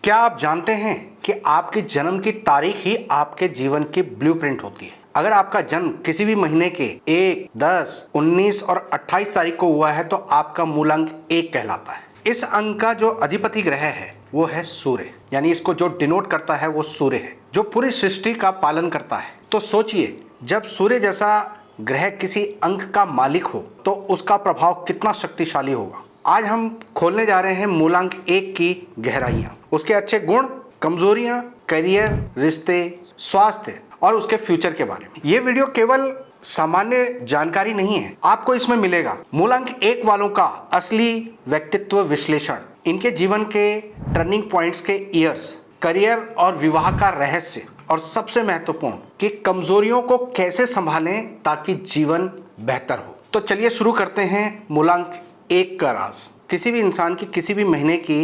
क्या आप जानते हैं कि आपके जन्म की तारीख ही आपके जीवन की ब्लूप्रिंट होती है। अगर आपका जन्म किसी भी महीने के 1, 10, 19 और 28 तारीख को हुआ है तो आपका मूलांक 1 कहलाता है। इस अंक का जो अधिपति ग्रह है वो है सूर्य, यानी इसको जो डिनोट करता है वो सूर्य है, जो पूरी सृष्टि का पालन करता है। तो सोचिए, जब सूर्य जैसा ग्रह किसी अंक का मालिक हो तो उसका प्रभाव कितना शक्तिशाली होगा। आज हम खोलने जा रहे हैं मूलांक 1 की गहराइयां, उसके अच्छे गुण, कमजोरियां, करियर, रिश्ते, स्वास्थ्य और उसके फ्यूचर के बारे में। ये वीडियो केवल सामान्य जानकारी नहीं है, आपको इसमें मिलेगा मूलांक 1 वालों का असली व्यक्तित्व विश्लेषण, इनके जीवन के टर्निंग पॉइंट्स के ईयर्स, करियर और विवाह का रहस्य, और सबसे महत्वपूर्ण कि कमजोरियों को कैसे संभालें ताकि जीवन बेहतर हो। तो चलिए शुरू करते हैं मूलांक 1 का राज। किसी भी इंसान की किसी भी महीने की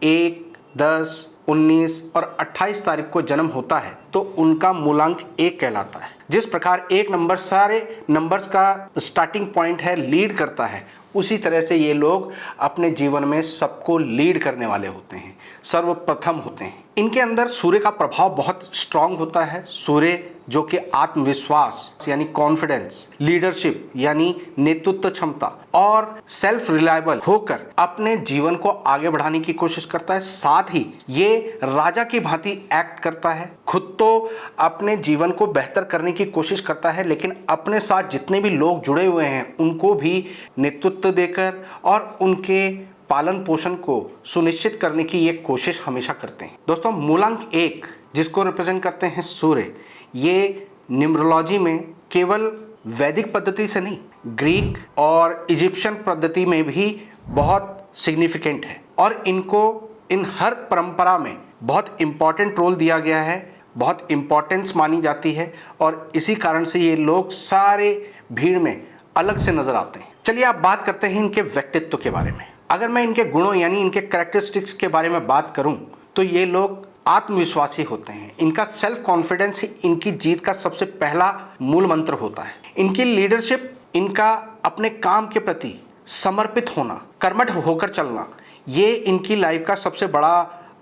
1, 10, 19 और 28 तारीख को जन्म होता है तो उनका मूलांक 1 कहलाता है। जिस प्रकार एक नंबर सारे नंबर्स का स्टार्टिंग पॉइंट है, लीड करता है, उसी तरह से ये लोग अपने जीवन में सबको लीड करने वाले होते हैं, सर्वप्रथम होते हैं। इनके अंदर सूर्य का प्रभाव बहुत स्ट्रांग होता है। सूर्य जो कि आत्मविश्वास यानी कॉन्फिडेंस, लीडरशिप यानी नेतृत्व क्षमता और सेल्फ रिलायबल होकर अपने जीवन को आगे बढ़ाने की कोशिश करता है। साथ ही ये राजा की भांति एक्ट करता है, खुद तो अपने जीवन को बेहतर करने की कोशिश करता है, लेकिन अपने साथ जितने भी लोग जुड़े हुए हैं उनको भी नेतृत्व देकर और उनके पालन पोषण को सुनिश्चित करने की ये कोशिश हमेशा करते हैं। दोस्तों, मूलांक 1 जिसको रिप्रेजेंट करते हैं सूर्य, ये न्यूमरोलॉजी में केवल वैदिक पद्धति से नहीं, ग्रीक और इजिप्शियन पद्धति में भी बहुत सिग्निफिकेंट है और इनको इन हर परंपरा में बहुत इंपॉर्टेंट रोल दिया गया है, बहुत इंपॉर्टेंस मानी जाती है और इसी कारण से ये लोग सारे भीड़ में अलग से नजर आते हैं। चलिए आप बात करते हैं इनके व्यक्तित्व के बारे में। अगर मैं इनके गुणों यानी इनके कैरेक्टरिस्टिक्स के बारे में बात करूं तो ये लोग आत्मविश्वासी होते हैं। इनका सेल्फ कॉन्फिडेंस ही इनकी जीत का सबसे पहला मूल मंत्र होता है। इनकी लीडरशिप, इनका अपने काम के प्रति समर्पित होना, कर्मठ होकर चलना, ये इनकी लाइफ का सबसे बड़ा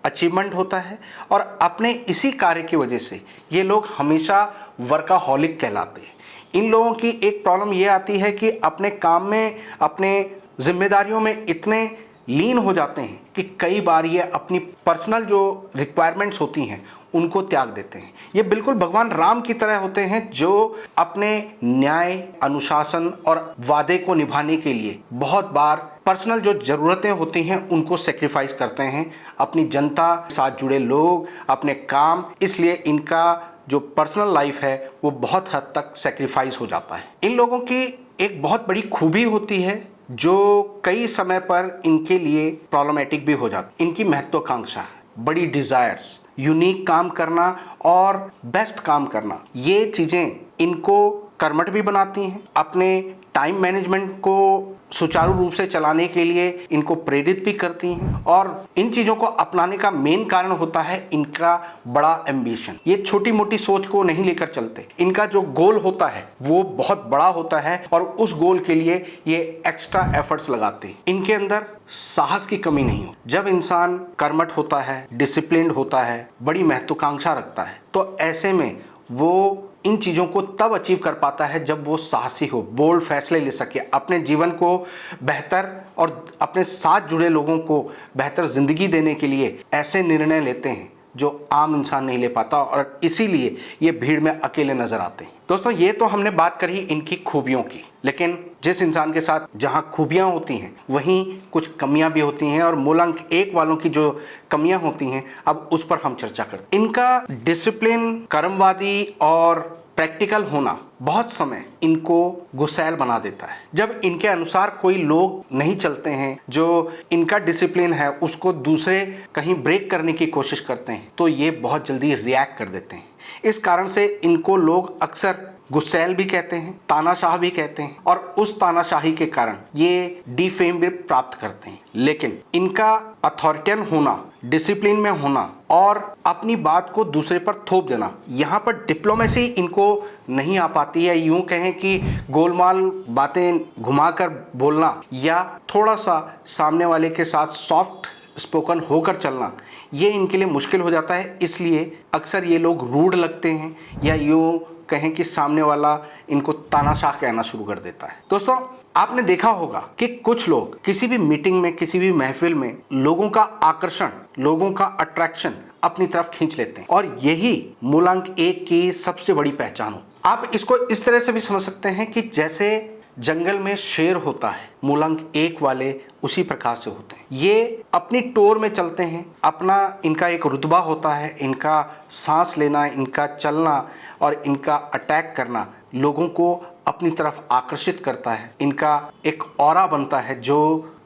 अचीवमेंट होता है और अपने इसी कार्य की वजह से ये लोग हमेशा वर्काहॉलिक कहलाते हैं। इन लोगों की एक प्रॉब्लम ये आती है कि अपने काम में, अपने जिम्मेदारियों में इतने लीन हो जाते हैं कि कई बार ये अपनी पर्सनल जो रिक्वायरमेंट्स होती हैं उनको त्याग देते हैं। ये बिल्कुल भगवान राम की तरह होते हैं जो अपने न्याय, अनुशासन और वादे को निभाने के लिए बहुत बार पर्सनल जो ज़रूरतें होती हैं उनको सेक्रीफाइस करते हैं। अपनी जनता के साथ जुड़े लोग, अपने काम, इसलिए इनका जो पर्सनल लाइफ है वो बहुत हद तक सेक्रीफाइस हो जाता है। इन लोगों की एक बहुत बड़ी खूबी होती है जो कई समय पर इनके लिए प्रॉब्लमेटिक भी हो जाती है। इनकी महत्वाकांक्षा, बड़ी डिजायर्स, यूनिक काम करना और बेस्ट काम करना, ये चीज़ें इनको कर्मठ भी बनाती हैं। अपने टाइम मैनेजमेंट को सुचारू रूप से चलाने के लिए इनको प्रेरित भी करती हैं और इन चीज़ों को अपनाने का मेन कारण होता है इनका बड़ा एम्बिशन। ये छोटी मोटी सोच को नहीं लेकर चलते, इनका जो गोल होता है वो बहुत बड़ा होता है और उस गोल के लिए ये एक्स्ट्रा एफर्ट्स लगाते हैं। इनके अंदर साहस की कमी नहीं हो। जब इंसान कर्मठ होता है, डिसिप्लिन्ड होता है, बड़ी महत्वाकांक्षा रखता है, तो ऐसे में वो इन चीज़ों को तब अचीव कर पाता है जब वो साहसी हो, बोल्ड फैसले ले सके, अपने जीवन को बेहतर और अपने साथ जुड़े लोगों को बेहतर ज़िंदगी देने के लिए ऐसे निर्णय लेते हैं जो आम इंसान नहीं ले पाता और इसीलिए ये भीड़ में अकेले नजर आते हैं। दोस्तों, ये तो हमने बात करी इनकी खूबियों की, लेकिन जिस इंसान के साथ जहां खूबियां होती हैं वहीं कुछ कमियां भी होती हैं और मूलांक 1 वालों की जो कमियां होती हैं अब उस पर हम चर्चा करते हैं। इनका डिसिप्लिन, कर्मवादी और प्रैक्टिकल होना बहुत समय इनको गुस्सैल बना देता है। जब इनके अनुसार कोई लोग नहीं चलते हैं, जो इनका डिसिप्लिन है उसको दूसरे कहीं ब्रेक करने की कोशिश करते हैं, तो ये बहुत जल्दी रिएक्ट कर देते हैं। इस कारण से इनको लोग अक्सर गुस्सैल भी कहते हैं, तानाशाह भी कहते हैं और उस तानाशाही के कारण ये डिफेम भी प्राप्त करते हैं। लेकिन इनका अथॉरिटेन होना, डिसिप्लिन में होना और अपनी बात को दूसरे पर थोप देना, यहाँ पर डिप्लोमेसी इनको नहीं आ पाती है। यूं कहें कि गोलमाल बातें घुमाकर बोलना या थोड़ा सा सामने वाले के साथ सॉफ्ट स्पोकन होकर चलना ये इनके लिए मुश्किल हो जाता है, इसलिए अक्सर ये लोग रूड लगते हैं या यूँ कहें कि सामने वाला इनको तानाशाह कहना शुरू कर देता है। दोस्तों, आपने देखा होगा कि कुछ लोग किसी भी मीटिंग में, किसी भी महफिल में लोगों का आकर्षण, लोगों का अट्रैक्शन अपनी तरफ खींच लेते हैं और यही मूलांक 1 की सबसे बड़ी पहचान हो। आप इसको इस तरह से भी समझ सकते हैं कि जैसे जंगल में शेर होता है, मूलांक 1 वाले उसी प्रकार से होते हैं। ये अपनी टोर में चलते हैं, अपना इनका एक रुतबा होता है, इनका सांस लेना, इनका चलना और इनका अटैक करना लोगों को अपनी तरफ आकर्षित करता है। इनका एक ऑरा बनता है जो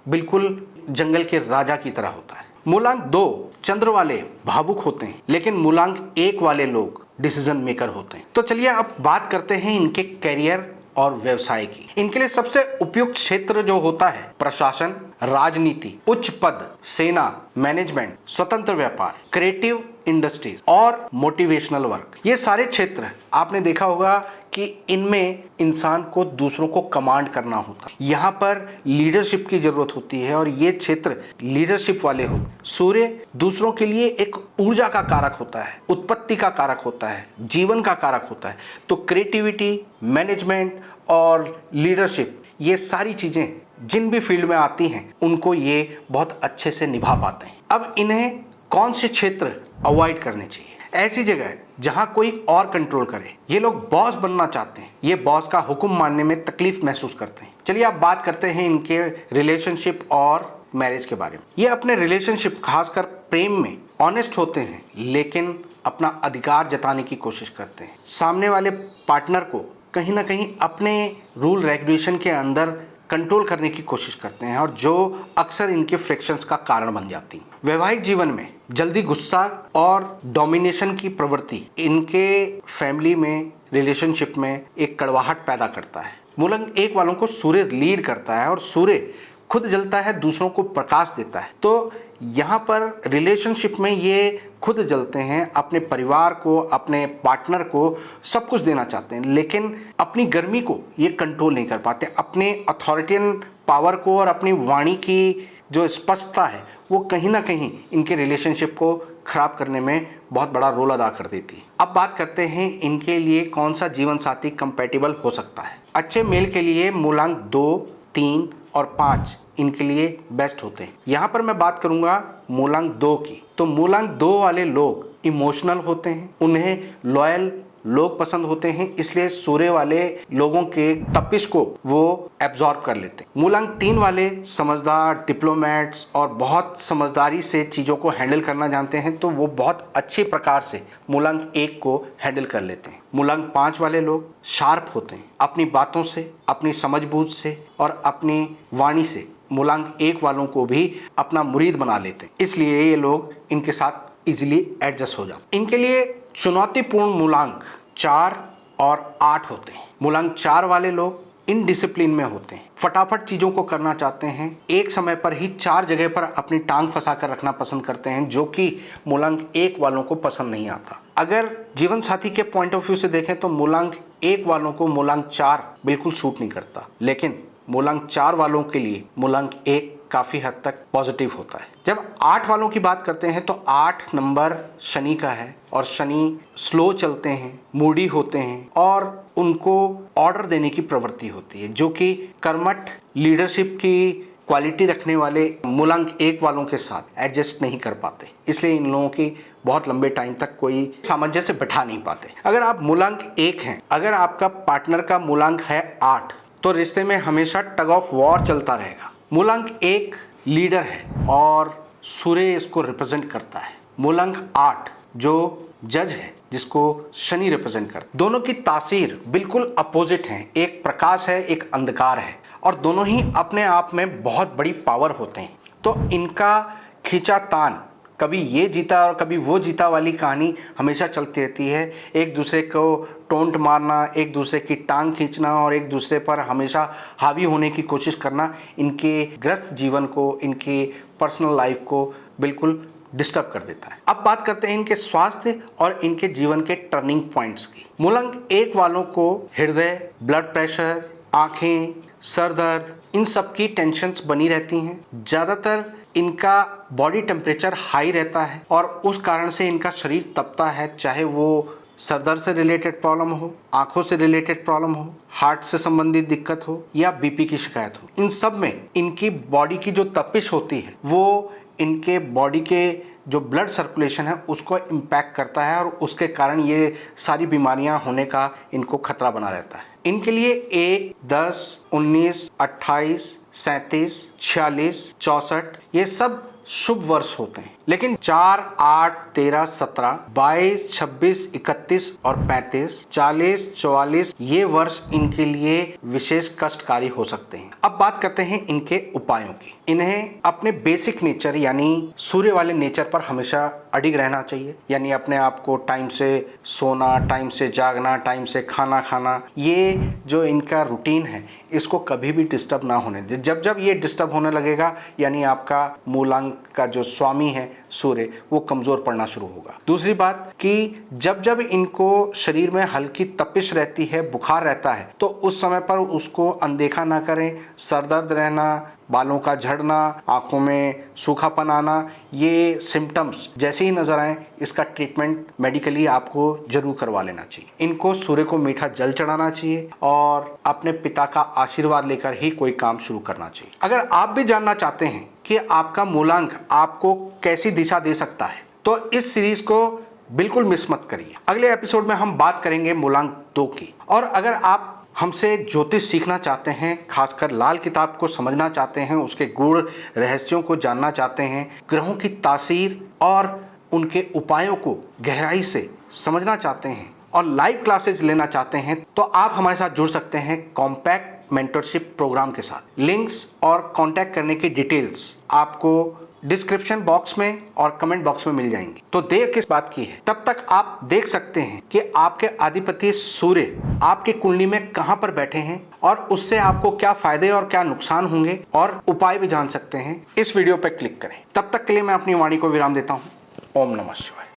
बिल्कुल जंगल के राजा की तरह होता है। मूलांक 2 चंद्र वाले भावुक होते हैं, लेकिन मूलांक 1 वाले लोग डिसीजन मेकर होते हैं। तो चलिए अब बात करते हैं इनके कैरियर और व्यवसाय की। इनके लिए सबसे उपयुक्त क्षेत्र जो होता है प्रशासन, राजनीति, उच्च पद, सेना, मैनेजमेंट, स्वतंत्र व्यापार, क्रिएटिव इंडस्ट्रीज और मोटिवेशनल वर्क। ये सारे क्षेत्र आपने देखा होगा कि इनमें इंसान को दूसरों को कमांड करना होता है। यहाँ पर लीडरशिप की जरूरत होती है और ये क्षेत्र लीडरशिप वाले हो। सूर्य दूसरों के लिए एक ऊर्जा का कारक होता है, उत्पत्ति का कारक होता है, जीवन का कारक होता है। तो क्रिएटिविटी, मैनेजमेंट और लीडरशिप, ये सारी चीजें जिन भी फील्ड में आती हैं उनको ये बहुत अच्छे से निभा पाते हैं। अब इन्हें कौन से क्षेत्र अवॉइड करने चाहिए? ऐसी जगह जहां कोई और कंट्रोल करे। ये लोग बॉस बनना चाहते हैं, ये बॉस का हुक्म मानने में तकलीफ महसूस करते हैं। चलिए अब बात करते हैं इनके रिलेशनशिप और मैरिज के बारे में। ये अपने रिलेशनशिप, खासकर प्रेम में ऑनेस्ट होते हैं, लेकिन अपना अधिकार जताने की कोशिश करते हैं। सामने वाले पार्टनर को कहीं ना कहीं अपने रूल रेगुलेशन के अंदर कंट्रोल करने की कोशिश करते हैं और जो अक्सर इनके फ्रिक्शंस का कारण बन जाती है। वैवाहिक जीवन में जल्दी गुस्सा और डोमिनेशन की प्रवृत्ति इनके फैमिली में, रिलेशनशिप में एक कड़वाहट पैदा करता है। मूलांक 1 वालों को सूर्य लीड करता है और सूर्य खुद जलता है, दूसरों को प्रकाश देता है। तो यहाँ पर रिलेशनशिप में ये खुद जलते हैं, अपने परिवार को, अपने पार्टनर को सब कुछ देना चाहते हैं, लेकिन अपनी गर्मी को ये कंट्रोल नहीं कर पाते। अपने अथॉरिटियन पावर को और अपनी वाणी की जो स्पष्टता है वो कहीं ना कहीं इनके रिलेशनशिप को खराब करने में बहुत बड़ा रोल अदा कर देती है। अब बात करते हैं इनके लिए कौन सा जीवन साथी कंपैटिबल हो सकता है। अच्छे मेल के लिए मूलांक 2, 3 और 5 इनके लिए बेस्ट होते हैं। यहाँ पर मैं बात करूंगा मूलांक 2 की। तो मूलांक 2 वाले लोग इमोशनल होते हैं, उन्हें लॉयल लोग पसंद होते हैं, इसलिए सूर्य वाले लोगों के तपिश को वो एब्जॉर्ब कर लेते हैं। मूलांक 3 वाले समझदार, डिप्लोमेट्स और बहुत समझदारी से चीज़ों को हैंडल करना जानते हैं, तो वो बहुत अच्छे प्रकार से मूलांक 1 को हैंडल कर लेते हैं। मूलांक 5 वाले लोग शार्प होते हैं, अपनी बातों से, अपनी समझबूझ से और अपनी वाणी से मूलांक 1 वालों को भी अपना मुरीद बना लेते हैं, इसलिए ये लोग इनके साथ इजीली एडजस्ट हो जाते। इनके लिए चुनौतीपूर्ण मूलांक 4 और 8 होते हैं। मूलांक 4 वाले लोग इनडिसिप्लिन में होते हैं, फटाफट चीजों को करना चाहते हैं, एक समय पर ही 4 जगह पर अपनी टांग फंसा कर रखना पसंद करते हैं, जो कि मूलांक 1 वालों को पसंद नहीं आता। अगर जीवन साथी के पॉइंट ऑफ व्यू से देखें तो मूलांक 1 वालों को मूलांक 4 बिल्कुल सूट नहीं करता, लेकिन मूलांक 4 वालों के लिए मूलांक 1 काफी हद तक पॉजिटिव होता है। जब 8 वालों की बात करते हैं तो 8 नंबर शनि का है और शनि स्लो चलते हैं, मूडी होते हैं और उनको ऑर्डर देने की प्रवृत्ति होती है, जो कि कर्मठ लीडरशिप की क्वालिटी रखने वाले मूलांक 1 वालों के साथ एडजस्ट नहीं कर पाते, इसलिए इन लोगों की बहुत लंबे टाइम तक कोई सामंजस्य बिठा नहीं पाते। अगर आप मूलांक 1 हैं, अगर आपका पार्टनर का मूलांक है 8, तो रिश्ते में हमेशा टग ऑफ वॉर चलता रहेगा। मूलांक 1 लीडर है और सूर्य इसको रिप्रेजेंट करता है। मूलांक 8 जो जज है, जिसको शनि रिप्रेजेंट करता है। दोनों की तासीर बिल्कुल अपोजिट है, एक प्रकाश है, एक अंधकार है और दोनों ही अपने आप में बहुत बड़ी पावर होते हैं। तो इनका खींचातान, कभी ये जीता और कभी वो जीता वाली कहानी हमेशा चलती रहती है। एक दूसरे को टोंट मारना, एक दूसरे की टांग खींचना और एक दूसरे पर हमेशा हावी होने की कोशिश करना इनके ग्रस्त जीवन को, इनके पर्सनल लाइफ को बिल्कुल डिस्टर्ब कर देता है। अब बात करते हैं इनके स्वास्थ्य और इनके जीवन के टर्निंग पॉइंट्स की। मूलांक 1 वालों को हृदय, ब्लड प्रेशर, आंखें, सर दर्द, इन सब की टेंशन्स बनी रहती हैं। ज़्यादातर इनका बॉडी टेम्परेचर हाई रहता है और उस कारण से इनका शरीर तपता है, चाहे वो सर दर्द से रिलेटेड प्रॉब्लम हो, आंखों से रिलेटेड प्रॉब्लम हो, हार्ट से संबंधित दिक्कत हो या बीपी की शिकायत हो। इन सब में इनकी बॉडी की जो तपिश होती है वो इनके बॉडी के जो ब्लड सर्कुलेशन है उसको इम्पैक्ट करता है और उसके कारण ये सारी बीमारियां होने का इनको खतरा बना रहता है। इनके लिए 1, 10, 19, 28, 37, 46, 64 ये सब शुभ वर्ष होते हैं। लेकिन 4, 8, 13, 17, 22, 26, 31 और 35, 40, 44 ये वर्ष इनके लिए विशेष कष्टकारी हो सकते हैं। अब बात करते हैं इनके उपायों की। इन्हें अपने बेसिक नेचर यानी सूर्य वाले नेचर पर हमेशा अडिग रहना चाहिए, यानी अपने आप को टाइम से सोना, टाइम से जागना, टाइम से खाना खाना, ये जो इनका रूटीन है इसको कभी भी डिस्टर्ब ना होने दे। जब जब ये डिस्टर्ब होने लगेगा यानी आपका मूलांक का जो स्वामी है सूर्य वो कमजोर पड़ना शुरू होगा। दूसरी बात कि जब जब इनको शरीर में हल्की तपिश रहती है, बुखार रहता है, तो उस समय पर उसको अनदेखा ना करें। सर दर्द रहना, बालों का झड़ना, आंखों में सूखापन आना, ये सिम्टम्स जैसे ही नजर आए इसका ट्रीटमेंट मेडिकली आपको जरूर करवा लेना चाहिए। इनको सूर्य को मीठा जल चढ़ाना चाहिए और अपने पिता का आशीर्वाद लेकर ही कोई काम शुरू करना चाहिए। अगर आप भी जानना चाहते हैं कि आपका मूलांक आपको कैसी दिशा दे सकता है तो इस सीरीज को बिल्कुल मिस मत करिए। अगले एपिसोड में हम बात करेंगे मूलांक 2 की। और अगर आप हमसे ज्योतिष सीखना चाहते हैं, खासकर लाल किताब को समझना चाहते हैं, उसके गूढ़ रहस्यों को जानना चाहते हैं, ग्रहों की तासीर और उनके उपायों को गहराई से समझना चाहते हैं और लाइव क्लासेस लेना चाहते हैं तो आप हमारे साथ जुड़ सकते हैं कॉम्पैक्ट मेंटरशिप प्रोग्राम के साथ। लिंक्स और कांटेक्ट करने की डिटेल्स आपको डिस्क्रिप्शन बॉक्स में और कमेंट बॉक्स में मिल जाएंगी। तो देर किस बात की है, तब तक आप देख सकते हैं कि आपके अधिपति सूर्य आपकी कुंडली में कहां पर बैठे हैं और उससे आपको क्या फायदे और क्या नुकसान होंगे और उपाय भी जान सकते हैं। इस वीडियो पर क्लिक करें। तब तक के लिए मैं अपनी वाणी को विराम देता हूं। ओम नमः शिवाय।